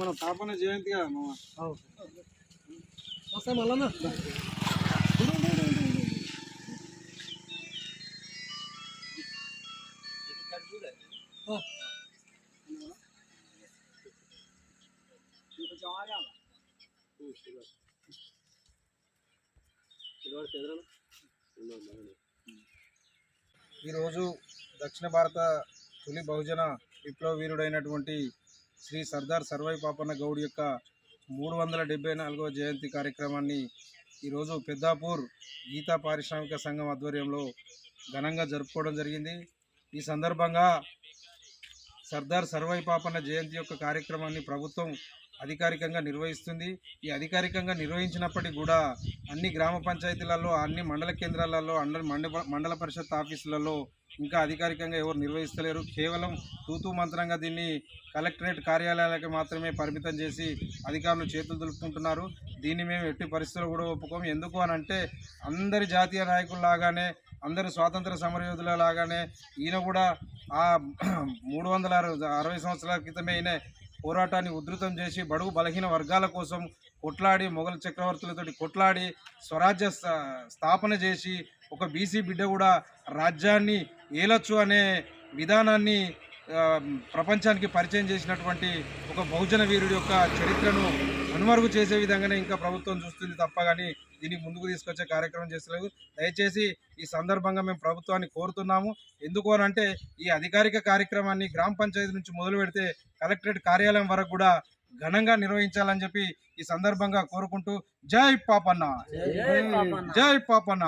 మన పాపన జయంతి కదా మళ్ళా ఈరోజు దక్షిణ భారత తొలి బహుజన విప్లవ వీరుడైనటువంటి శ్రీ సర్దార్ సర్వై పాపన్న గౌడ్ యొక్క 374వ జయంతి కార్యక్రమాన్ని ఈరోజు పెద్దాపూర్ గీతా పారిశ్రామిక సంఘం ఆధ్వర్యంలో ఘనంగా జరుపుకోవడం జరిగింది. ఈ సందర్భంగా సర్దార్ సర్వై పాపన్న జయంతి యొక్క కార్యక్రమాన్ని ప్రభుత్వం అధికారికంగా నిర్వహిస్తుంది. ఈ అధికారికంగా నిర్వహించినప్పటికీ కూడా అన్ని గ్రామ పంచాయతీలలో, అన్ని మండల కేంద్రాలలో, మండల పరిషత్ ఆఫీసులలో ఇంకా అధికారికంగా ఎవరు నిర్వహిస్తలేరు. కేవలం తూతూ మంత్రంగా దీన్ని కలెక్టరేట్ కార్యాలయాలకి మాత్రమే పరిమితం చేసి అధికారులు చేతులు దులుపుకుంటున్నారు. దీన్ని మేము ఎట్టి పరిస్థితుల్లో కూడా ఒప్పుకోము. ఎందుకు అని అంటే అందరి జాతీయ నాయకుల్లాగానే, అందరు స్వాతంత్ర సమరయోధుల లాగానే ఈయన కూడా ఆ 360 సంవత్సరాల క్రితమే ఈయన పోరాటాన్ని ఉధృతం చేసి బడుగు బలహీన వర్గాల కోసం కొట్లాడి, మొఘల్ చక్రవర్తులతోటి కొట్లాడి స్వరాజ్య స్థాపన చేసి ఒక బీసీ బిడ్డ కూడా రాజ్యాన్ని ఏలొచ్చు అనే విధానాన్ని ప్రపంచానికి పరిచయం చేసినటువంటి ఒక బహుజన వీరుడి యొక్క చరిత్రను కనుమరుగు చేసే విధంగానే ఇంకా ప్రభుత్వం చూస్తుంది తప్ప కానీ దీనికి ముందుకు తీసుకొచ్చే కార్యక్రమం చేస్తలేదు. దయచేసి ఈ సందర్భంగా మేము ప్రభుత్వాన్ని కోరుతున్నాము. ఎందుకు అని అంటే ఈ అధికారిక కార్యక్రమాన్ని గ్రామ పంచాయతీ నుంచి మొదలు పెడితే కలెక్టరేట్ కార్యాలయం వరకు కూడా ఘనంగా నిర్వహించాలని చెప్పి ఈ సందర్భంగా కోరుకుంటూ జై పాపన్న, జై పాపన్న.